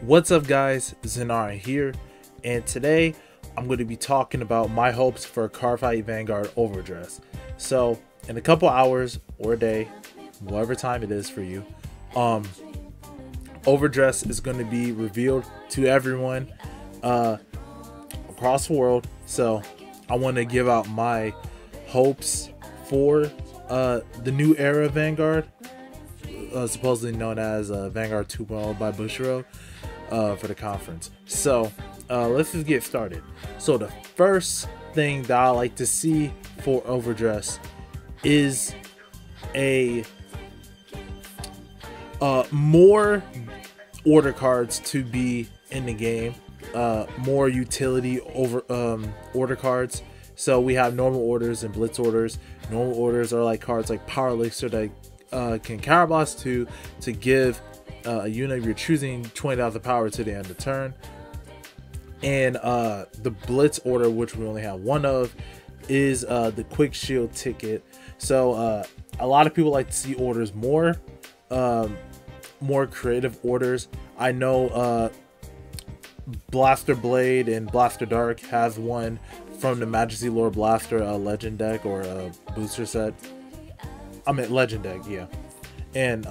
What's up guys, Zenara here, and today I'm going to be talking about my hopes for Cardfight Vanguard Overdress. So in a couple hours or a day, whatever time it is for you, Overdress is going to be revealed to everyone across the world. So I want to give out my hopes for the new era Vanguard, supposedly known as Vanguard 2.0 by Bushiroad, for the conference. So let's just get started. So the first thing that I like to see for Overdress is a more order cards to be in the game, more utility over order cards. So we have normal orders and blitz orders. Normal orders are like cards like Power Elixir that can counter blast to give a unit of your choosing 20,000 power to the end of turn. And the blitz order, which we only have one of, is the quick shield ticket. So a lot of people like to see orders more creative orders. I know Blaster Blade and Blaster Dark has one from the Majesty Lord Blaster legend deck, or a booster set. I mean legend deck, yeah. And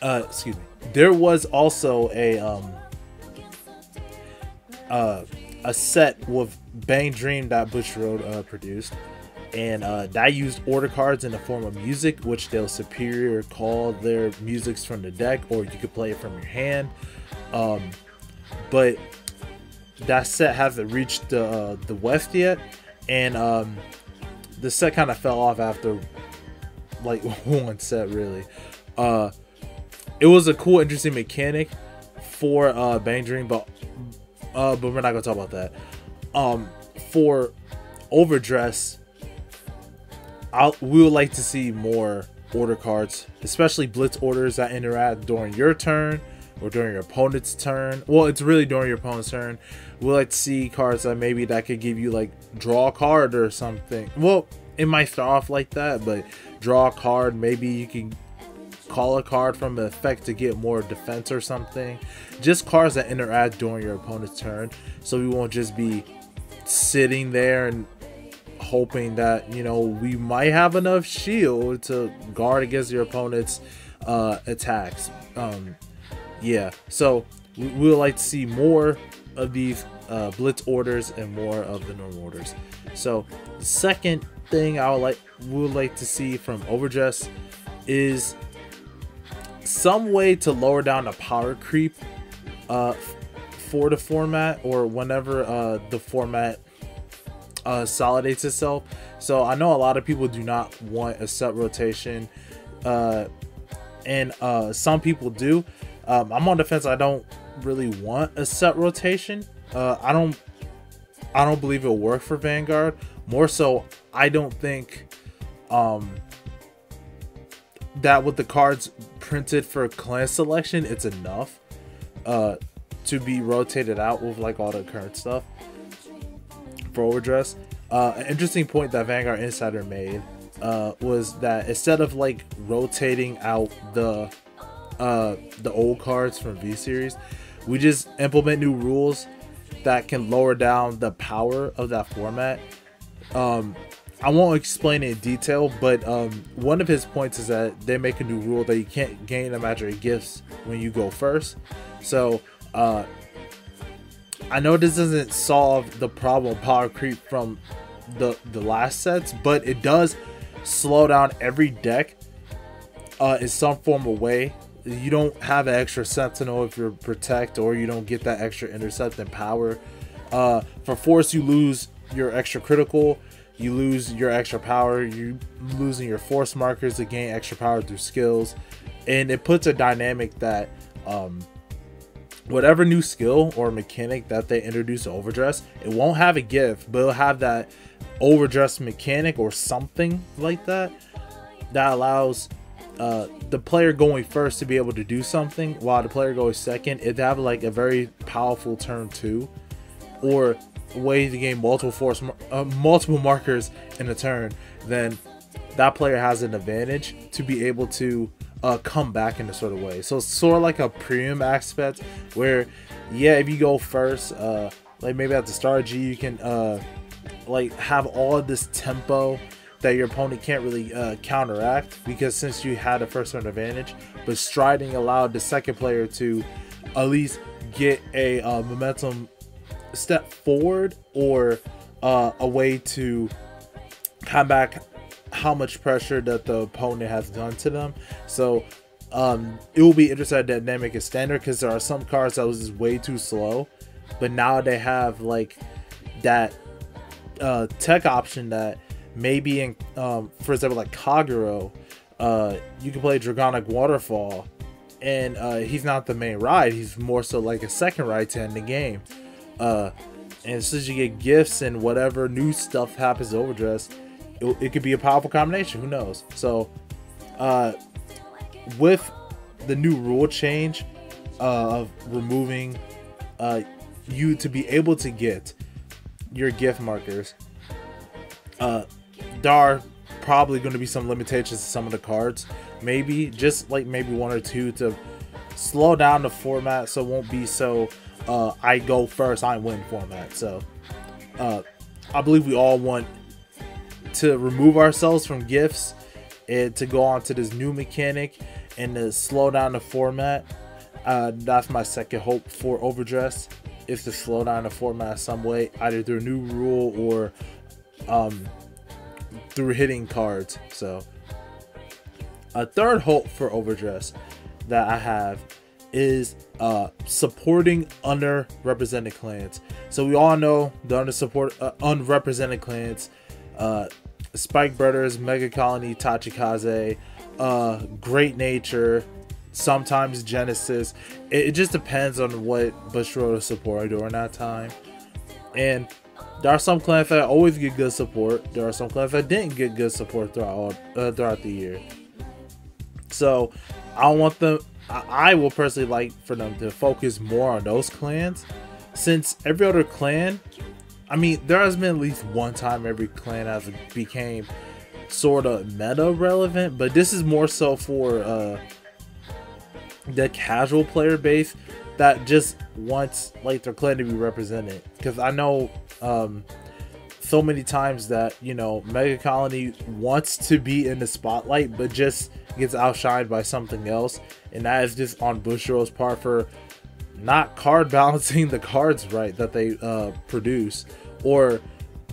excuse me, there was also a set with Bang Dream that Bushiroad produced, and that used order cards in the form of music, which they'll superior call their musics from the deck, or you could play it from your hand. But that set hasn't reached the West yet, and the set kind of fell off after like one set, really. It was a cool, interesting mechanic for Bang Dream, but we're not gonna talk about that. For Overdress, we would like to see more order cards, especially blitz orders that interact during your turn or during your opponent's turn. Well, it's really during your opponent's turn. We like to see cards that maybe that could give you like draw a card or something. Well, it might start off like that, but draw a card. Maybe you can call a card from an effect to get more defense or something. Just cards that interact during your opponent's turn, so we won't just be sitting there and hoping that, you know, we might have enough shield to guard against your opponent's attacks. Yeah, so we would like to see more of these blitz orders and more of the normal orders. So the second thing we would like to see from Overdress is some way to lower down the power creep for the format, or whenever the format solidates itself. So I know a lot of people do not want a set rotation, and some people do. I'm on the fence. I don't really want a set rotation. I don't believe it'll work for Vanguard. More so, I don't think that with the cards printed for clan selection, it's enough to be rotated out with like all the current stuff for Overdress. An interesting point that Vanguard Insider made was that instead of like rotating out the old cards from V Series, we just implement new rules that can lower down the power of that format. I won't explain it in detail, but one of his points is that they make a new rule that you can't gain imaginary gifts when you go first. So I know this doesn't solve the problem of power creep from the last sets, but it does slow down every deck in some form of way. You don't have an extra sentinel if you're protect, or you don't get that extra intercept and power. For force, you lose your extra critical, you lose your extra power, you losing your force markers to gain extra power through skills, and it puts a dynamic that whatever new skill or mechanic that they introduce to Overdress, it won't have a gift, but it'll have that Overdress mechanic or something like that that allows the player going first to be able to do something, while the player going second, it'd have like a very powerful turn 2, or a way to gain multiple markers in a turn. Then that player has an advantage to be able to come back in a sort of way. So it's sort of like a premium aspect where, yeah, if you go first, like maybe at the start G, you can like have all of this tempo that your opponent can't really counteract, because since you had a first turn advantage, but striding allowed the second player to at least get a momentum step forward, or a way to combat how much pressure that the opponent has done to them. So it will be interesting at dynamic and standard, because there are some cards that was just way too slow, but now they have like that tech option that maybe in for example like Kagero, you can play Dragonic Waterfall, and he's not the main ride, he's more so like a second ride to end the game. And since you get gifts and whatever new stuff happens to Overdress, it could be a powerful combination, who knows. So with the new rule change of removing you to be able to get your gift markers, there are probably going to be some limitations to some of the cards, maybe just like maybe one or two, to slow down the format so it won't be so I go first, I win format. So I believe we all want to remove ourselves from gifts and to go on to this new mechanic and to slow down the format. That's my second hope for Overdress, is to slow down the format some way, either through a new rule or through hitting cards. So a third hope for Overdress that I have is supporting underrepresented clans. So we all know the unrepresented clans, Spike Brothers, Mega Colony, Tachikaze, Great Nature, sometimes Genesis. It just depends on what Bushiroad is supporting during that time. And there are some clans that always get good support. There are some clans that didn't get good support throughout the year. So I want them. I will personally like for them to focus more on those clans, since every other clan, I mean, there has been at least one time every clan has became sort of meta relevant, but this is more so for the casual player base that just wants like their clan to be represented. Because I know so many times that, you know, Mega Colony wants to be in the spotlight but just gets outshined by something else, and that is just on Bushiroad's part for not card balancing the cards right that they produce, or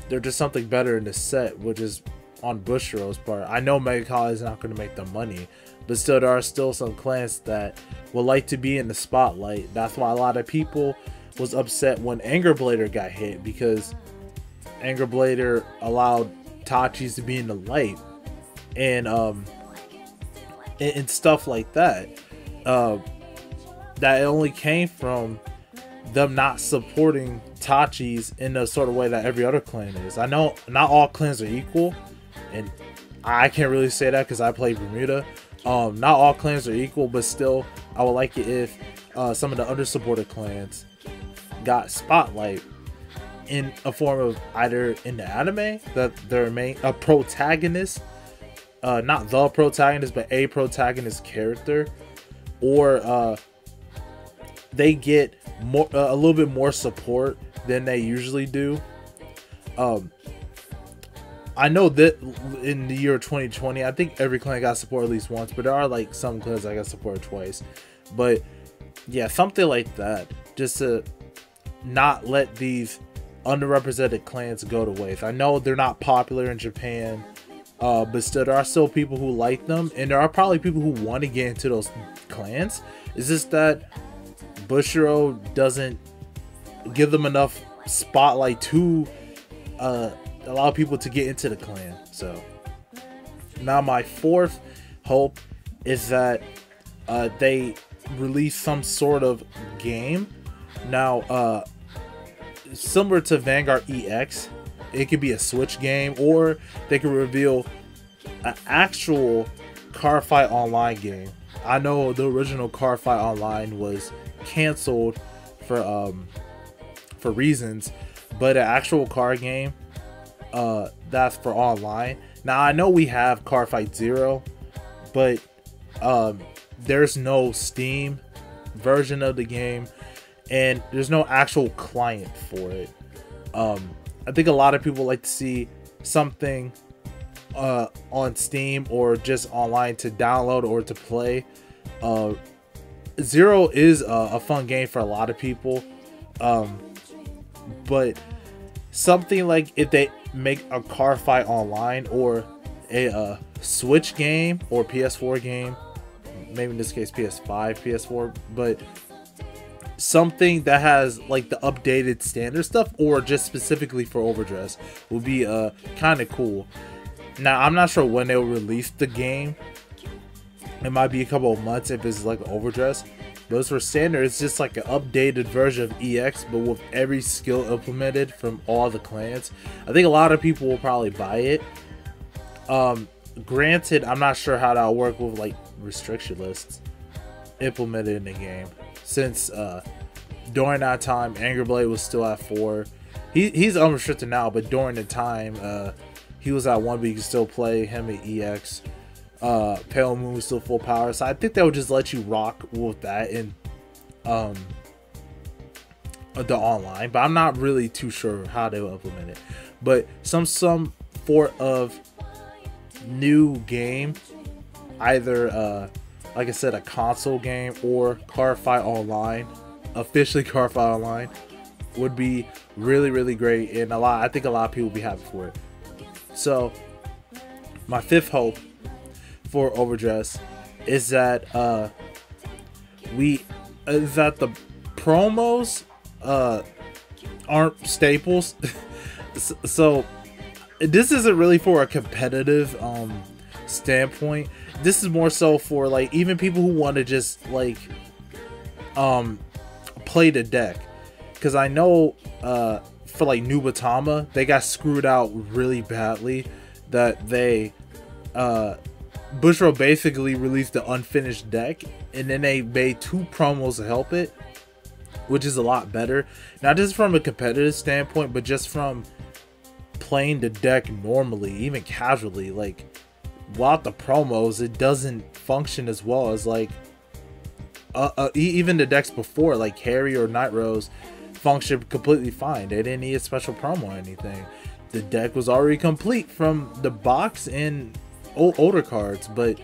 they're just something better in the set, which is on Bushiroad's part. I know Mega Colony is not going to make the money, but still there are still some clans that would like to be in the spotlight. That's why a lot of people was upset when Anger Blader got hit, because Anger Blader allowed Tachis to be in the light, and stuff like that. That only came from them not supporting Tachis in the sort of way that every other clan is. I know not all clans are equal, and I can't really say that because I play Bermuda. Not all clans are equal, but still I would like it if some of the undersupported clans got spotlight in a form of either in the anime that their main protagonist, not the protagonist, but a protagonist character, or they get more a little bit more support than they usually do. I know that in the year 2020, I think every clan got support at least once, but there are like some clans that got support twice. But yeah, something like that, just to not let these underrepresented clans go to waste. I know they're not popular in Japan, but still there are still people who like them, and there are probably people who want to get into those clans. It's just that Bushiroad doesn't give them enough spotlight to allow people to get into the clan. So now my fourth hope is that they release some sort of game. Now similar to Vanguard EX, it could be a Switch game, or they could reveal an actual Cardfight Online game. I know the original Cardfight Online was canceled for reasons, but an actual card game that's for online. Now I know we have Cardfight Zero, but there's no Steam version of the game, and there's no actual client for it. I think a lot of people like to see something on Steam or just online to download or to play. Zero is a fun game for a lot of people, but something like if they make a Cardfight online or a Switch game or PS4 game, maybe in this case PS5, PS4, but something that has like the updated standard stuff or just specifically for Overdress would be kind of cool. Now I'm not sure when they'll release the game. It might be a couple of months if it's like Overdress. But for standard, it's just like an updated version of EX, but with every skill implemented from all the clans. I think a lot of people will probably buy it. Granted, I'm not sure how that'll work with like restriction lists implemented in the game, since during that time Angerblade was still at 4. He's unrestricted now, but during the time he was at 1, but you can still play him at EX. Pale Moon was still full power, so I think they would just let you rock with that in the online, but I'm not really too sure how they will implement it. But some sort of new game, either like I said, a console game or Cardfight Online, officially Cardfight Online, would be really great, and I think a lot of people would be happy for it. So my fifth hope for Overdress is that the promos aren't staples. So this isn't really for a competitive standpoint. This is more so for like even people who want to just like play the deck, because I know for like Nubatama, they got screwed out really badly. That they Bushro basically released the unfinished deck, and then they made 2 promos to help it, which is a lot better. Not just from a competitive standpoint, but just from playing the deck normally, even casually. Like without the promos, it doesn't function as well as like even the decks before, like Harry or Night Rose, functioned completely fine. They didn't need a special promo or anything. The deck was already complete from the box and older cards, but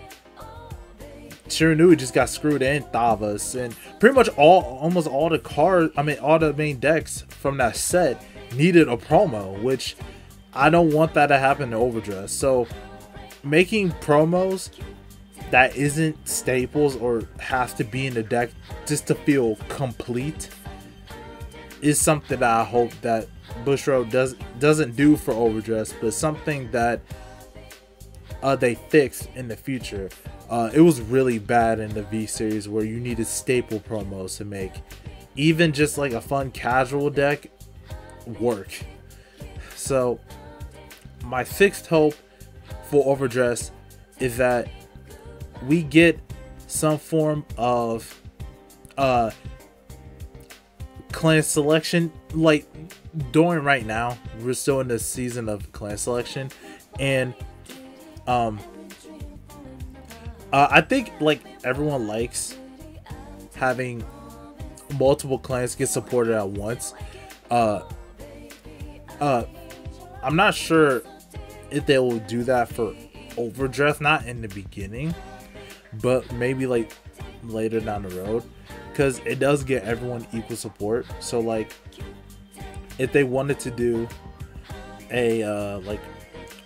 Shiranui just got screwed in Thavas, and pretty much almost all the cards, all the main decks from that set needed a promo, which I don't want that to happen to Overdress. So making promos that isn't staples or has to be in the deck just to feel complete is something that I hope that Bushro doesn't do for Overdress, but something that they fixed in the future. It was really bad in the V series where you needed staple promos to make even just like a fun casual deck work. So my sixth hope for Overdress is that we get some form of clan selection. Like during right now, we're still in the season of clan selection, and I think like everyone likes having multiple clans get supported at once. I'm not sure if they will do that for Overdress, not in the beginning, but maybe like later down the road, because it does get everyone equal support. So like if they wanted to do a like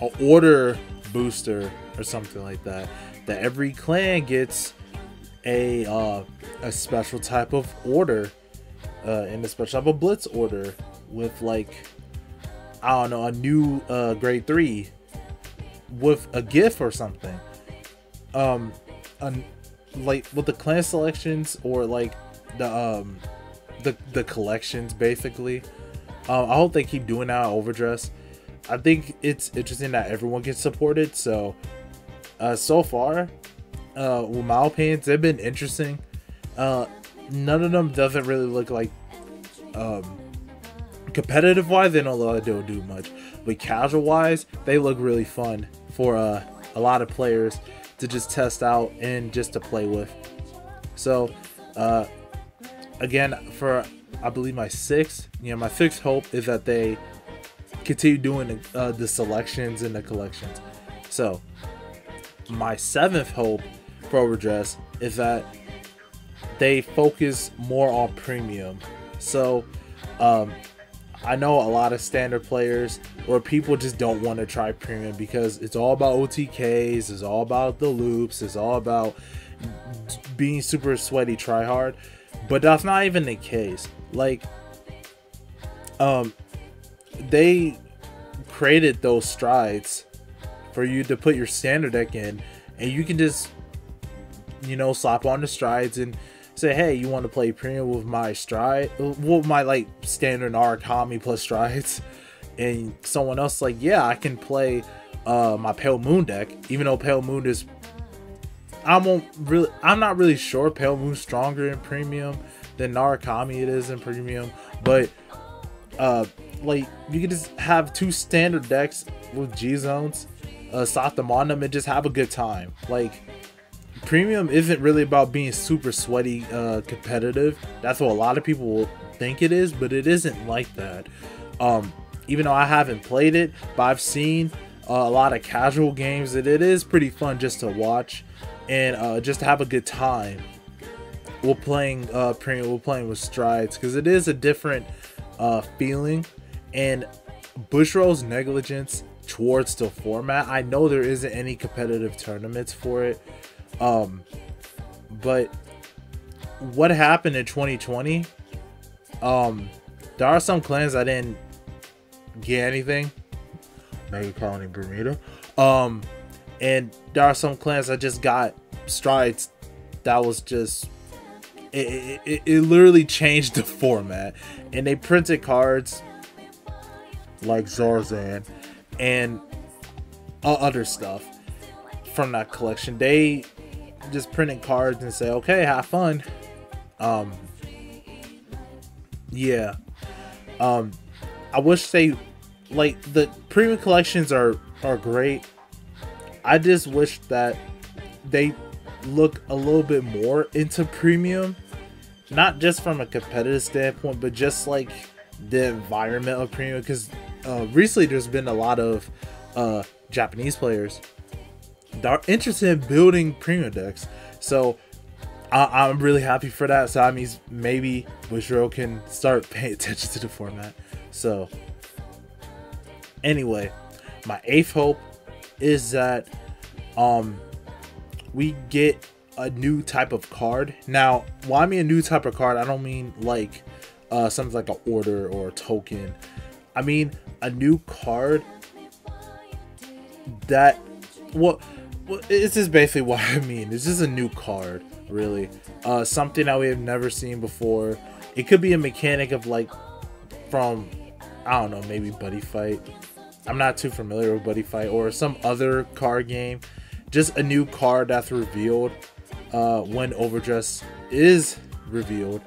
a order booster or something like that, that every clan gets a special type of order, and a special type of blitz order with like, I don't know, a new grade 3 with a GIF or something. Like with the clan selections or like the collections basically. I hope they keep doing that at Overdress. I think it's interesting that everyone gets supported. So so far, with my opinions, they've been interesting. None of them doesn't really look like competitive wise, they don't look like they'll do much, but casual wise, they look really fun for a lot of players to just test out and just to play with. So again, for I believe my sixth hope is that they continue doing the selections and the collections. So my seventh hope for Overdress is that they focus more on premium. So I know a lot of standard players or people just don't want to try premium because it's all about OTKs, it's all about the loops, it's all about being super sweaty, try hard. But that's not even the case. Like, they created those strides for you to put your standard deck in, and you can just, you know, slap on the strides and say, hey, you want to play premium with my stride, with my like standard Arakami plus strides, and someone else like, yeah, I can play my Pale Moon deck, even though Pale Moon is, I'm not really sure Pale Moon's stronger in premium than Narukami it is in premium, but like you can just have two standard decks with G zones, slap them on them and just have a good time. Like, premium isn't really about being super sweaty competitive. That's what a lot of people will think it is, but it isn't like that. Even though I haven't played it, but I've seen a lot of casual games that it is pretty fun just to watch and just to have a good time. We're playing premium, we're playing with strides, because it is a different feeling. And Bushiroad's negligence towards the format, I know there isn't any competitive tournaments for it, but what happened in 2020, there are some clans that didn't get anything, maybe calling Bermuda, and there are some clans that just got strides that was just, it literally changed the format, and they printed cards like Zarzan and other stuff from that collection. They just printed cards and say, okay, have fun. Yeah, I wish they, like, the premium collections are great. I just wish that they look a little bit more into premium, not just from a competitive standpoint, but just like the environment of premium, because recently there's been a lot of Japanese players that are interested in building premium decks, so I'm really happy for that. So that means maybe Bushiroad can start paying attention to the format. So anyway, my eighth hope is that we get a new type of card. Now, when I mean a new type of card, I don't mean like something like an order or a token. I mean a new card that, well, this is basically what I mean. It's just a new card, really. Something that we have never seen before. It could be a mechanic of, like, from, I don't know, maybe Buddy Fight. I'm not too familiar with Buddy Fight, or some other card game. Just a new card that's revealed when Overdress is revealed.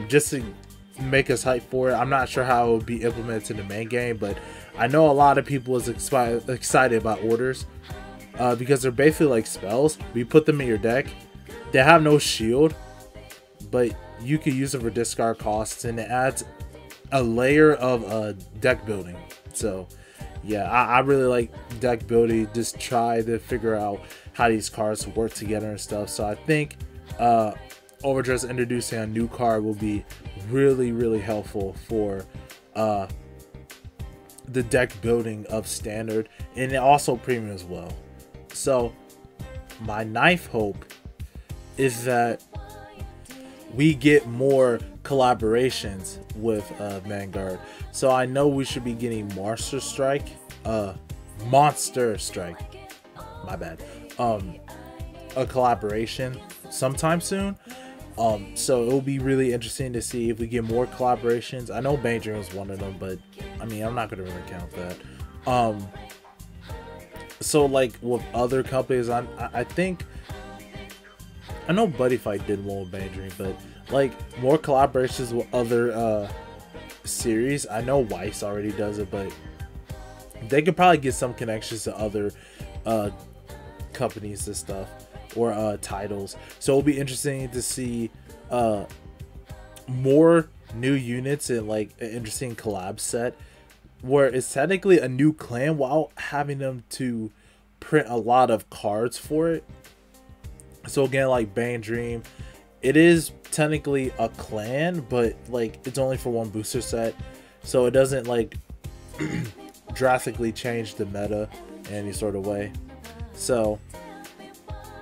Just to make us hype for it. I'm not sure how it will be implemented in the main game, but I know a lot of people is excited about orders because they're basically like spells. We put them in your deck. They have no shield, but you can use them for discard costs, and it adds a layer of deck building. So yeah, I really like deck building. Just try to figure out how these cards work together and stuff. So I think Overdress introducing a new card will be really helpful for the deck building of standard, and also premium as well. So my ninth hope is that we get more collaborations with Vanguard. So I know we should be getting Monster Strike, my bad, a collaboration sometime soon. So it'll be really interesting to see if we get more collaborations. I know Banger was one of them, but I mean, I'm not gonna really count that. So like with other companies, I think, I know Buddy Fight did one with Banger, but like more collaborations with other series. I know Weiss already does it, but they could probably get some connections to other companies and stuff, or titles. So it'll be interesting to see more new units and like an interesting collab set where it's technically a new clan while having them to print a lot of cards for it. So again, like Bane Dream, it is technically a clan, but like it's only for one booster set, so it doesn't like drastically change the meta in any sort of way. So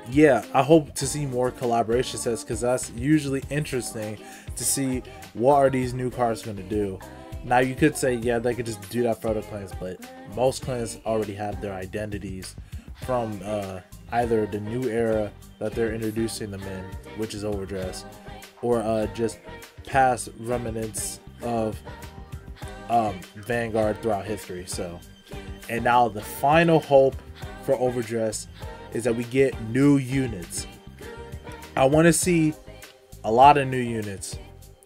yeah, I hope to see more collaboration sets, because that's usually interesting to see what are these new cards going to do. Now you could say, yeah, they could just do that for other clans, but most clans already have their identities from either the new era that they're introducing them in, which is Overdress, or just past remnants of Vanguard throughout history. So, and now the final hope for Overdress is that we get new units. I want to see a lot of new units.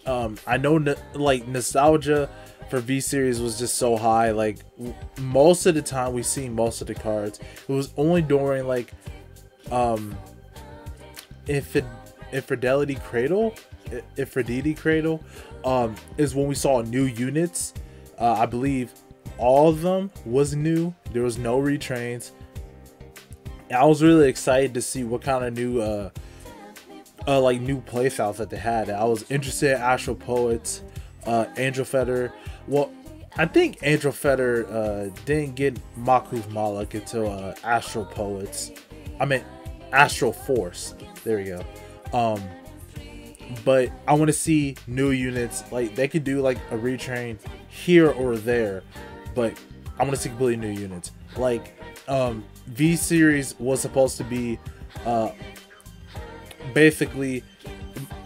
I know like nostalgia for V series was just so high. Like most of the time we see most of the cards, it was only during like Infidelity Cradle is when we saw new units. I believe all of them was new. There was no retrains. I was really excited to see what kind of new like new playstyles that they had. I was interested in Astral Poets, Angel Feather. Well, I think Angel Feather didn't get Maku's Malak until Astral Poets. I mean Astral Force. There we go. But I want to see new units. Like they could do like a retrain here or there, but I want to see completely new units. Like V series was supposed to be basically,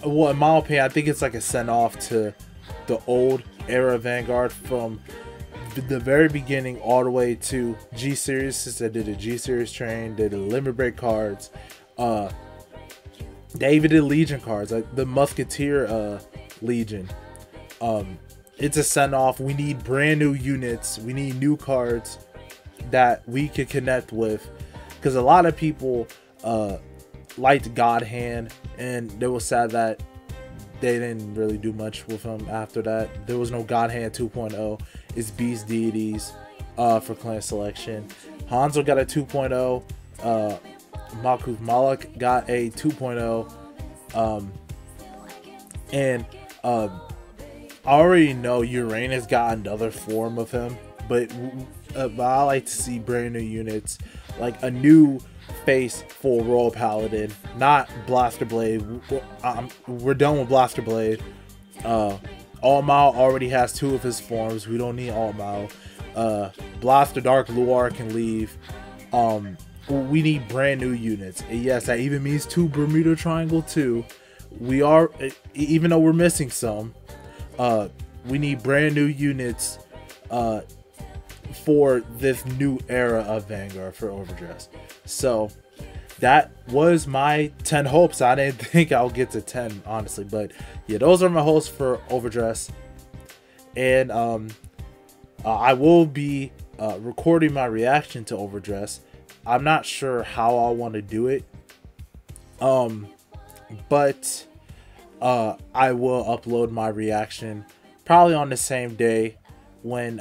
well, in my opinion, I think it's like a send off to the old era Vanguard from the very beginning all the way to G series, since they did a G series train, they did limit break cards, they even did Legion cards, like the Musketeer Legion. It's a send off. We need brand new units, we need new cards that we could connect with, because a lot of people liked God Hand, and they was sad that they didn't really do much with him after that. There was no God Hand 2.0. It's Beast Deities for clan selection. Hanzo got a 2.0. Maku's Malak got a 2.0. And I already know Uranus got another form of him, but I like to see brand new units, like a new face for Royal Paladin, not Blaster Blade. We're done with Blaster Blade. All Mao already has 2 of his forms. We don't need All Mao. Blaster Dark Luar can leave. We need brand new units. And yes, that even means 2 Bermuda Triangle too. We are, even though we're missing some, we need brand new units for this new era of Vanguard for Overdress. So that was my 10 hopes. I didn't think I'll get to 10, honestly, but yeah, those are my hopes for Overdress. And I will be recording my reaction to Overdress. I'm not sure how I want to do it, but I will upload my reaction probably on the same day when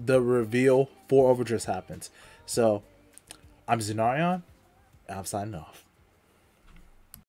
the reveal for Overdress happens. So I'm Zenarion, and I'm signing off.